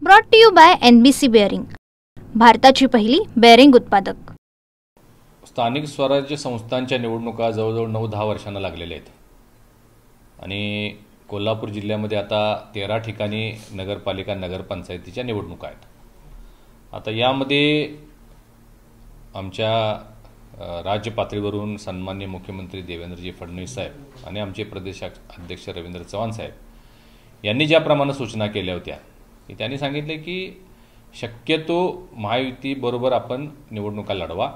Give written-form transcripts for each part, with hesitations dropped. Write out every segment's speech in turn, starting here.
Brought to you by NBC bearing, भारताची पहिली bearing उत्पादक। स्थानिक स्वराज्य संस्थांच्या निवडणुका जवळजवळ 9-10 वर्षांना लागलेल्या आहेत आणि कोल्हापूर जिल्ह्यामध्ये आता 13 ठिकाणी नगरपालिका नगरपंचायतीच्या निवडणुका आहेत। आता यामध्ये आमच्या राज्य पातळीवरून सन्माननीय मुख्यमंत्री देवेंद्रजी फडणवीस साहेब आणि आमचे प्रदेश अध्यक्ष रवींद्र चव्हाण साहेब यांनी ज्याप्रमाणे सूचना केल्या होत्या की त्यांनी सांगितले की शक्यतो महायुती बरोबर आपण निवडणुका लढवा,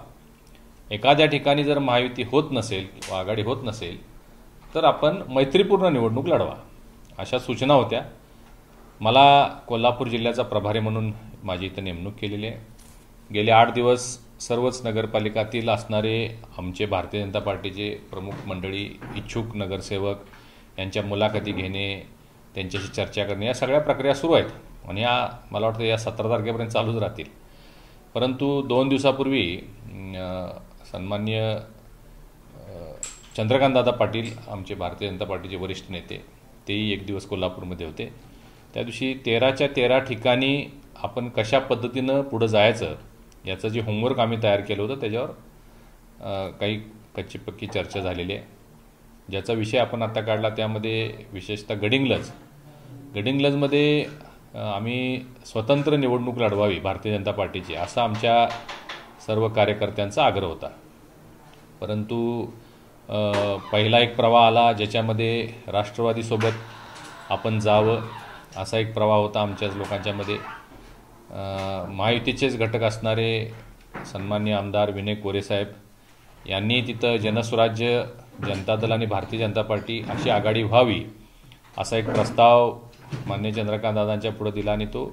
एखाद्या ठिकाणी जर महायुती होत नसेल किंवा आघाडी होत नसेल तर आपण मैत्रीपूर्ण निवडणूक लढवा, अशा सूचना होत्या। मला कोल्हापूर जिल्ह्याचा प्रभारी म्हणून माझी इथं नेमणूक केलेली आहे। गेले 8 दिवस सर्वच नगरपालिकातील असणारे आमचे भारतीय जनता पार्टीचे प्रमुख मंडळी, इच्छुक नगरसेवक यांच्या मुलाखती घेणे, त्यांच्याशी चर्चा करणे, या सगळ्या प्रक्रिया सुरू आहेत आणि या मला वाटतं या 17 तारखेपर्यंत चालूच राहतील। परंतु 2 दिवसापूर्वी सन्माननीय चंद्रकांत दादा पाटील आमचे भारतीय जनता पार्टीचे वरिष्ठ नेते तेही 1 दिवस कोल्हापूरमध्ये होते। त्या दिवशी 13च्या 13 ठिकाणी आपण कशा पद्धतीनं पुढे जायचं याचं जे होमवर्क आम्ही तयार केलं होतं त्याच्यावर काही कच्ची पक्की चर्चा झालेली आहे। ज्याचा विषय आपण आता काढला त्यामध्ये विशेषतः गडिंग्लजमध्ये आम्ही स्वतंत्र निवडणूक लढवावी भारतीय जनता पार्टीची, असा आमच्या सर्व कार्यकर्त्यांचा आग्रह होता। परंतु पहिला एक प्रवाह आला ज्याच्यामध्ये राष्ट्रवादीसोबत आपण जावं असा एक प्रवाह होता आमच्याच लोकांच्यामध्ये। महायुतीचेच घटक असणारे सन्माननीय आमदार विनय कोरे साहेब यांनी तिथं जनस्वराज्य, जनता दल आणि भारतीय जनता पार्टी अशी आघाडी व्हावी असा एक प्रस्ताव मान्य चंद्रकांत दादांच्या पुढे दिला आणि तो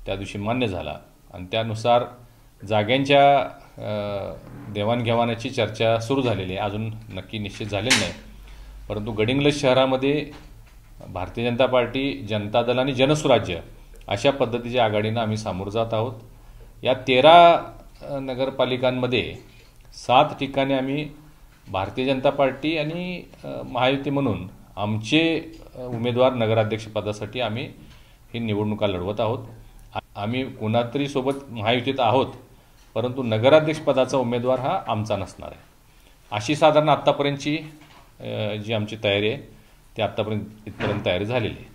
त्या दिवशी मान्य झाला आणि त्यानुसार जाग्यांच्या देवाणघेवाणाची चर्चा सुरू झालेली आहे। अजून नक्की निश्चित झालेली नाही, परंतु गडिंग्लज शहरामध्ये भारतीय जनता पार्टी, जनता दल आणि जनस्वराज्य अशा पद्धतीच्या आघाडीनं आम्ही सामोरं जात आहोत। या 13 नगरपालिकांमध्ये 7 ठिकाणी आम्ही भारतीय जनता पार्टी आणि महायुती म्हणून आमचे उमेदवार नगराध्यक्षपदासाठी आम्ही ही निवडणुका लढवत आहोत। आम्ही कुणातरी सोबत महायुतीत आहोत, परंतु नगराध्यक्षपदाचा उमेदवार हा आमचा नसणार आहे, अशी साधारण आत्तापर्यंतची जी आमची तयारी आहे ती आत्तापर्यंत इथपर्यंत तयारी झालेली आहे।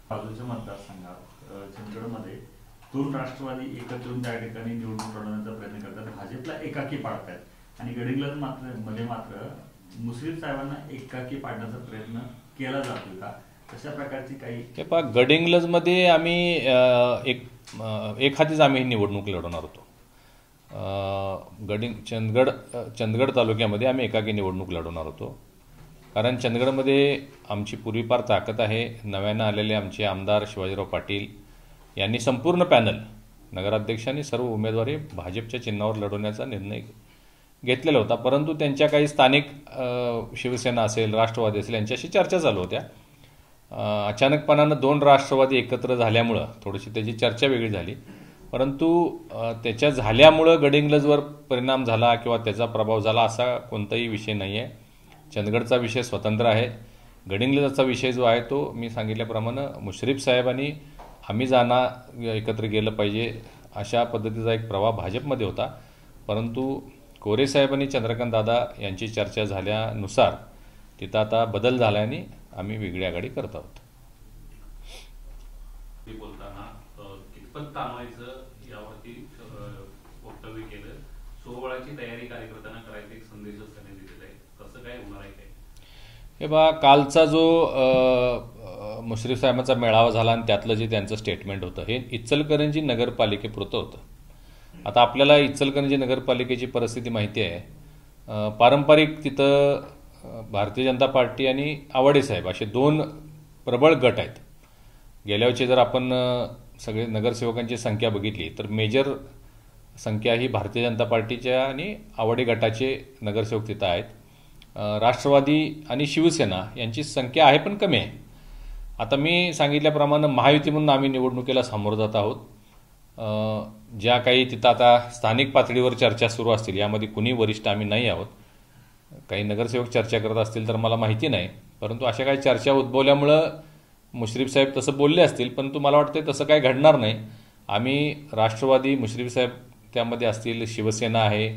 बाजूच्या मतदारसंघात चंदगडमध्ये 2 राष्ट्रवादी एकत्र येऊन त्या ठिकाणी निवडणूक लढवण्याचा प्रयत्न करतात, भाजपला एकाकी पाडतात आणि गडिंग्लज मात्र मुश्रीफ साहेबांना एकाकी पाडण्याचा प्रयत्न केला जातो का? तशा प्रकारची काही हे पहा, गडिंग्लजमध्ये आम्ही एक हातीच आम्ही निवडणूक लढवणार होतो। चंदगड तालुक्यामध्ये आम्ही एकाकी निवडणूक लढवणार होतो, कारण चंदगडमध्ये आमची पूर्वीपार ताकद आहे। नव्यानं आलेले आमचे आमदार शिवाजीराव पाटील यांनी संपूर्ण पॅनल नगराध्यक्षांनी सर्व उमेदवारी भाजपच्या चिन्हावर लढवण्याचा निर्णय घेतलेला होता, परंतु त्यांच्या काही स्थानिक शिवसेना असेल, राष्ट्रवादी असेल यांच्याशी चर्चा चालू होत्या। अचानकपणानं 2 राष्ट्रवादी एकत्र झाल्यामुळं थोडीशी त्याची चर्चा वेगळी झाली, परंतु त्याच्या झाल्यामुळं गडिंग्लजवर परिणाम झाला किंवा त्याचा प्रभाव झाला असा कोणताही विषय नाही आहे। चंदगडचा विषय स्वतंत्र आहे। गडिंग्लजचा विषय जो आहे तो मी सांगितल्याप्रमाणे मुश्रीफ साहेबांनी आम्ही एकत्र गेलं पाहिजे अशा पद्धतीचा एक प्रवाह भाजपमध्ये होता, परंतु कोरे साहेब आणि चंद्रकांत दादा यांची चर्चा झाल्यानुसार तिथं आता बदल झाला आणि आम्ही वेगळी आघाडी करत आहोत। बोलताना कितपत ताणवायचं यावरती वक्तव्य केलं, सोहळ्याची तयारी कार्यकर्त्यांना करायचा एक संदेशच त्यांनी दिलेला आहे, कसं काय होणार आहे काय? हे बघा, कालचा जो मुश्रीफ साहेबांचा मेळावा झाला आणि त्यातलं जे त्यांचं स्टेटमेंट होतं हे इचलकरंजी नगरपालिकेपुरतं होतं। आता आपल्याला इचलकरंजी नगरपालिकेची परिस्थिती माहिती आहे। पारंपरिक तिथं भारतीय जनता पार्टी आणि आवाडे साहेब असे 2 प्रबळ गट आहेत। गेल्या वर्षी जर आपण सगळे नगरसेवकांची संख्या बघितली तर मेजर संख्या ही भारतीय जनता पार्टीच्या आणि आवाडे गटाचे नगरसेवक तिथं आहेत। राष्ट्रवादी आणि शिवसेना यांची संख्या आहे पण कमी आहे। आता मी सांगितल्याप्रमाणे महायुती म्हणून आम्ही निवडणुकीला सामोरं जात आहोत। ज्या काही तिथं आता स्थानिक पातळीवर चर्चा सुरू असतील यामध्ये कुणी वरिष्ठ आम्ही नाही आहोत, काही नगरसेवक चर्चा करत असतील तर मला माहिती नाही, परंतु अशा काही चर्चा उद्भवल्यामुळं मुश्रीफ साहेब तसं बोलले असतील, पण मला वाटतं तसं काही घडणार नाही. आम्ही राष्ट्रवादी, मुश्रीफ साहेब त्यामध्ये असतील, शिवसेना आहे,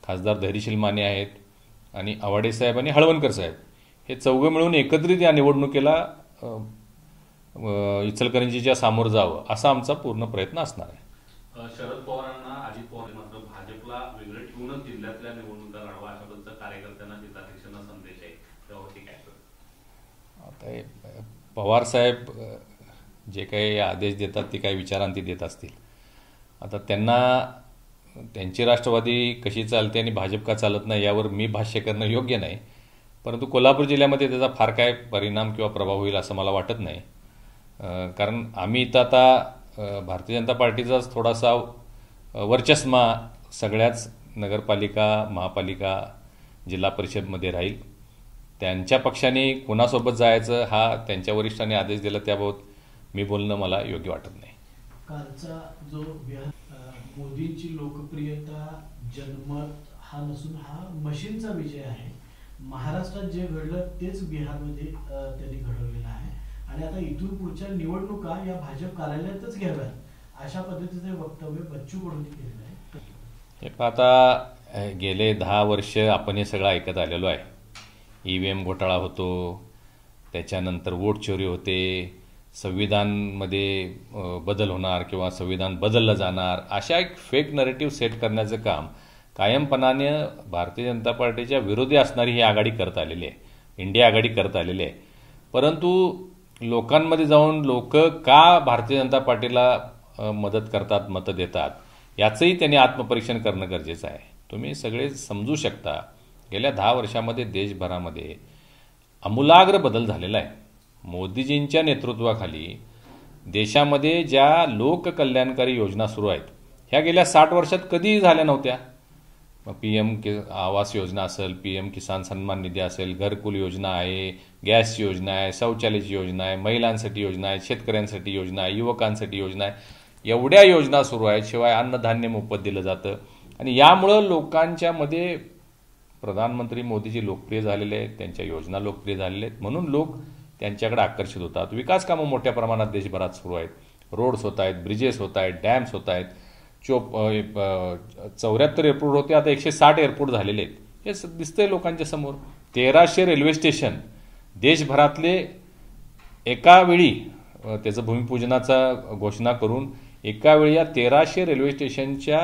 खासदार धैर्यशील माने आहेत आणि आवाडे साहेब आणि हळवणकर साहेब, हे चौघं मिळून एकत्रित या निवडणुकीला इचलकरंजीच्या सामोरं जावं असा आमचा पूर्ण प्रयत्न असणार आहे. शरद पवारांना अजित पवार मात्र भाजपला वेगळं ठेवूनच जिल्ह्यातल्या निवडणुका लढवा अशा पद्धतीचा कार्यकर्त्यांना जिल्हाध्यक्षांना संदेश आहे, त्यावरती काय? आता पवार साहेब जे काही आदेश देतात ते काही विचारांती देत असतील. आता त्यांना त्यांची राष्ट्रवादी कशी चालते आणि भाजप का चालत नाही यावर मी भाष्य करणं योग्य नाही, परंतु कोल्हापूर जिल्ह्यामध्ये त्याचा फार काय परिणाम किंवा प्रभाव होईल असं मला वाटत नाही. कारण आम्ही इथं आता भारतीय जनता पार्टीचाच थोडासा वर्चस्मा सगळ्याच नगरपालिका, महापालिका, जिल्हा परिषदमध्ये राहील. त्यांच्या पक्षाने कोणासोबत जायचं हा त्यांच्या वरिष्ठांनी आदेश दिला, त्याबाबत मी बोलणं मला योग्य वाटत नाही. कालचा जो मोदींची लोकप्रियता जनमत हा नसून हा मशीनचा विजय आहे. महाराष्ट्रात जे घडलं तेच बिहारमध्ये त्यांनी घडवलेलं आहे आणि आता इथून पुढच्या निवडणुका या भाजप कार्यालयातच घ्याव्यात अशा पद्धतीचे वक्तव्य बच्चू कडूंनी केलेलं आहे. आता गेले 10 वर्ष आपण हे सगळं ऐकत आलेलो आहे. EVM घोटाळा होतो, त्याच्यानंतर वोट चोरी होते, संविधानमध्ये बदल होणार किंवा संविधान बदललं जाणार, अशा एक फेक नरेटिव्ह सेट करण्याचं काम कायमपणाने भारतीय जनता पार्टीच्या विरोधी असणारी ही आघाडी करत आलेली आहे, इंडिया आघाडी करत आलेली आहे. परंतु लोकांमध्ये जाऊन लोक का भारतीय जनता पार्टीला मदत करतात, मतं देतात, याचंही त्यांनी आत्मपरीक्षण करणं गरजेचं आहे. तुम्ही सगळे समजू शकता गेल्या 10 वर्षामध्ये देशभरामध्ये आमूलाग्र बदल झालेला आहे. मोदीजींच्या नेतृत्वाखाली देशामध्ये ज्या लोककल्याणकारी योजना सुरू आहेत ह्या गेल्या 60 वर्षात कधीही झाल्या नव्हत्या. PM आवास योजना असेल, PM किसान सन्मान निधी असेल, घरकुल योजना आहे, गॅसची योजना आहे, शौचालयाची योजना आहे, महिलांसाठी योजना आहे, शेतकऱ्यांसाठी योजना आहे, युवकांसाठी योजना आहे, एवढ्या योजना सुरू आहेत. शिवाय अन्नधान्य मोफत दिलं जातं आणि यामुळं लोकांच्या मध्ये प्रधानमंत्री मोदीजी लोकप्रिय झालेले आहेत, त्यांच्या योजना लोकप्रिय झालेल्या आहेत, म्हणून लोक त्यांच्याकडे आकर्षित होतात. विकास कामं मोठ्या प्रमाणात देशभरात सुरू आहेत. रोड्स होत आहेत, ब्रिजेस होत आहेत, डॅम्स होत आहेत. 74 एअरपोर्ट होते, आता 160 एअरपोर्ट झालेले आहेत. हे दिसतंय लोकांच्या समोर. 1300 रेल्वे स्टेशन देशभरातले एका वेळी त्याचं भूमिपूजनाचा घोषणा करून एका वेळी या 1300 रेल्वे स्टेशनच्या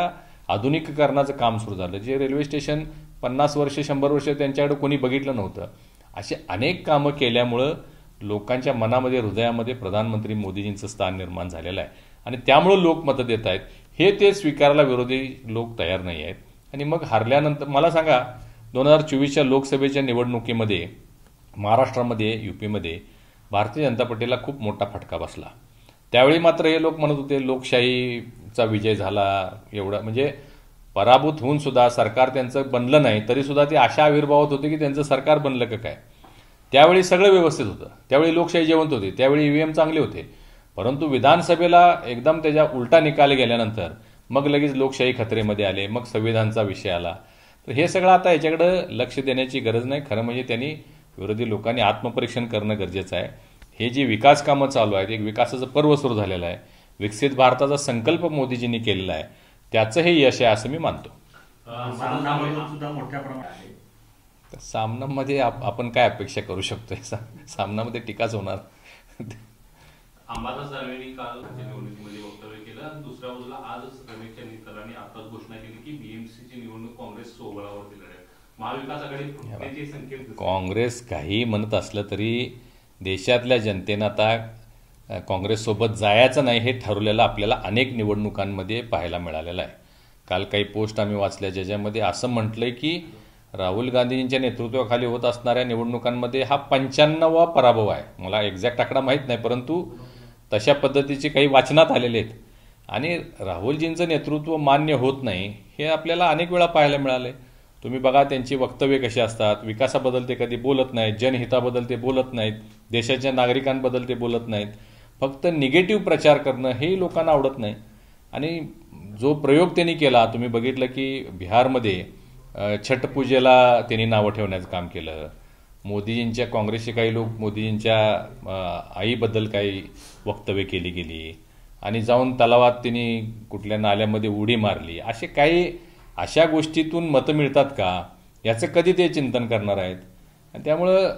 आधुनिकीकरणाचं काम सुरू झालं. जे रेल्वे स्टेशन 50 वर्ष 100 वर्ष त्यांच्याकडे कोणी बघितलं नव्हतं. असे अनेक कामं केल्यामुळं लोकांच्या मनामध्ये, हृदयामध्ये प्रधानमंत्री मोदीजींचं स्थान निर्माण झालेलं आहे आणि त्यामुळं लोक मतं देत आहेत. हे ते स्वीकारायला विरोधी लोक तयार नाही आहेत. आणि मग हारल्यानंतर मला सांगा, 2024च्या लोकसभेच्या निवडणुकीमध्ये महाराष्ट्रामध्ये, UPमध्ये भारतीय जनता पार्टीला खूप मोठा फटका बसला. त्यावेळी मात्र हे लोक म्हणत होते लोकशाहीचा विजय झाला, एवढा म्हणजे पराभूत होऊन सुद्धा सरकार त्यांचं बनलं नाही, तरी सुद्धा ते अशा आविर्भावात होते की त्यांचं सरकार बनलं का काय. त्यावेळी सगळं व्यवस्थित होतं, त्यावेळी लोकशाही जिवंत होती, त्यावेळी EVM चांगले होते. परंतु विधानसभेला एकदम त्याच्या उलटा निकाल गेल्यानंतर मग लगेच लोकशाही खतरेमध्ये आले, मग संविधानचा विषय आला. तर हे सगळं आता याच्याकडे लक्ष देण्याची गरज नाही. खरं म्हणजे त्यांनी, विरोधी लोकांनी आत्मपरीक्षण करणं गरजेचं आहे. हे जी विकास कामं चालू आहेत, एक विकासाचं पर्व सुरू झालेलं आहे, विकसित भारताचा संकल्प मोदीजींनी केलेला आहे, त्याचं हे यश आहे असं मी मानतो. सुद्धा मोठ्या प्रमाणात आहे. सामनामध्ये आपण काय अपेक्षा करू शकतोय? सामनामध्ये टीकाच होणार. अंबादास दानवेंनी काल निवडणुकीमध्ये वक्तव्य केलं. दुसऱ्या बाजूला आजच रमेश चंद्रकांनी आताच घोषणा केली की BMCची निवडणूक काँग्रेस सोबळावरती लढेल. महाविकास आघाडी फुटण्याचे संकेत. काँग्रेस काही म्हणत असलं तरी देशातल्या जनतेनं आता काँग्रेससोबत जायचं नाही हे ठरवलेलं आपल्याला अनेक निवडणुकांमध्ये पाहायला मिळालेलं आहे. काल काही पोस्ट आम्ही वाचल्या ज्याच्यामध्ये असं म्हटलंय की राहुल गांधींच्या नेतृत्वाखाली होत असणाऱ्या निवडणुकांमध्ये हा 95वा पराभव आहे. मला एक्झॅक्ट आकडा माहीत नाही, परंतु तशा पद्धतीचे काही वाचनात आलेले आहेत. आणि राहुलजींचं नेतृत्व मान्य होत नाही हे आपल्याला अनेक वेळा पाहायला मिळालंय. तुम्ही बघा त्यांची वक्तव्य कशी असतात. विकासाबद्दल ते कधी बोलत नाहीत, जनहिताबद्दल ते बोलत नाहीत, देशाच्या नागरिकांबद्दल ते बोलत नाहीत. फक्त निगेटिव्ह प्रचार करणं हे लोकांना आवडत नाही. आणि जो प्रयोग त्यांनी केला, तुम्ही बघितलं की बिहारमध्ये छठ पूजेला त्यांनी नावं ठेवण्याचं काम केलं, मोदीजींच्या काँग्रेसचे काही लोक मोदीजींच्या आईबद्दल काही वक्तव्य केली गेली आणि जाऊन तलावात तिने कुठल्या नाल्यामध्ये उडी मारली, असे काही अशा गोष्टीतून मतं मिळतात का, याचं कधी ते चिंतन करणार आहेत. आणि त्यामुळं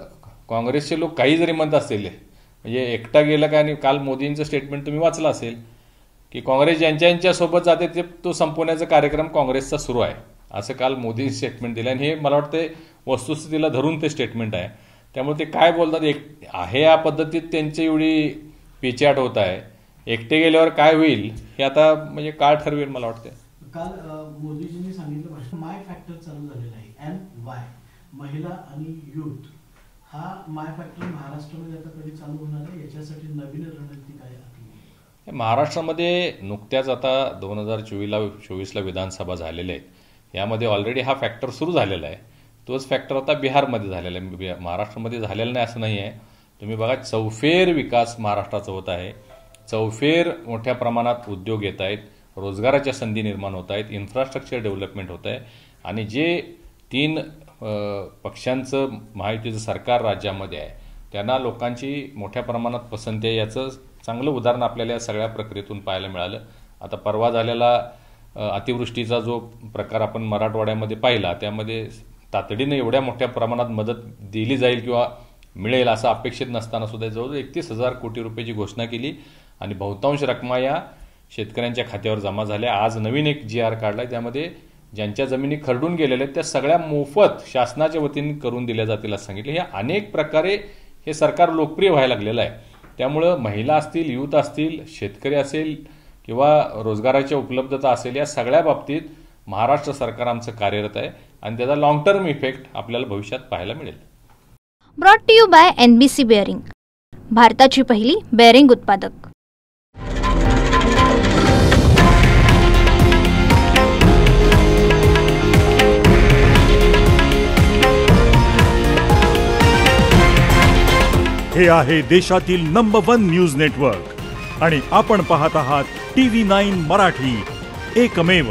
काँग्रेसचे लोक काही जरी म्हणत असतील, म्हणजे एकटा गेलं का, आणि काल मोदींचं स्टेटमेंट तुम्ही वाचलं असेल की काँग्रेस ज्यांच्यासोबत जाते ते तो संपवण्याचा कार्यक्रम काँग्रेसचा सुरू आहे, असं काल मोदी स्टेटमेंट दिलं. आणि हे मला वाटतं वस्तुस्थितीला धरून ते स्टेटमेंट आहे. त्यामुळे ते काय बोलतात एक आहे या पद्धतीत त्यांची एवढी पिछाट होत आहे. एकटे गेल्यावर काय होईल हे आता म्हणजे काळ ठरवेल मला वाटतं. काल मोदीजींनी सांगितलं माय फॅक्टर चालू झालेला आहे, MY महिला आणि युथ हा माय फॅक्टर महाराष्ट्रामध्ये आता कधी चालू होणार आहे, याच्यासाठी नवीन रणनीती काय आहे? महाराष्ट्रामध्ये नुकत्याच आता 2024ला विधानसभा झालेल्या आहेत, यामध्ये ऑलरेडी हा फॅक्टर सुरू झालेला आहे. तोच फॅक्टर आता बिहारमध्ये झालेला आहे, महाराष्ट्रामध्ये झालेला नाही असं नाही आहे. तुम्ही बघा चौफेर विकास महाराष्ट्राचा होत आहे, चौफेर मोठ्या प्रमाणात उद्योग येत आहेत, रोजगाराच्या संधी निर्माण होत आहेत, इन्फ्रास्ट्रक्चर डेव्हलपमेंट होत आहे. आणि जे 3 पक्षांचं महायुतीचं सरकार राज्यामध्ये आहे त्यांना लोकांची मोठ्या प्रमाणात पसंती आहे. याचं चांगलं उदाहरण आपल्याला या सगळ्या प्रक्रियेतून पाहायला मिळालं. आता परवा झालेला अतिवृष्टीचा जो प्रकार आपण मराठवाड्यामध्ये पाहिला, त्यामध्ये तातडीनं एवढ्या मोठ्या प्रमाणात मदत दिली जाईल किंवा मिळेल असं अपेक्षित नसताना सुद्धा जवळजवळ 31,000 कोटी रुपयाची घोषणा केली आणि बहुतांश रकमा या शेतकऱ्यांच्या खात्यावर जमा झाल्या. आज नवीन एक GR काढलाय, त्यामध्ये ज्यांच्या जमिनी खरडून गेलेल्या आहेत त्या सगळ्या मोफत शासनाच्या वतीने करून दिल्या जातील असं सांगितलं. हे अनेक प्रकारे हे सरकार लोकप्रिय व्हायला लागलेलं आहे. त्यामुळं महिला असतील, युथ असतील, शेतकरी असेल किंवा रोजगाराची उपलब्धता असेल, या सगळ्या बाबतीत महाराष्ट्र सरकार आमचं कार्यरत आहे आणि त्याचा लॉंग टर्म इफेक्ट आपल्याला भविष्यात पाहायला मिळेल. Brought to you by NBC bearing, भारताची पहिली बेअरिंग उत्पादक. हे आहे देशातील नंबर 1 न्यूज नेटवर्क आणि आपण पाहत आहात TV9 मराठी, एकमेव.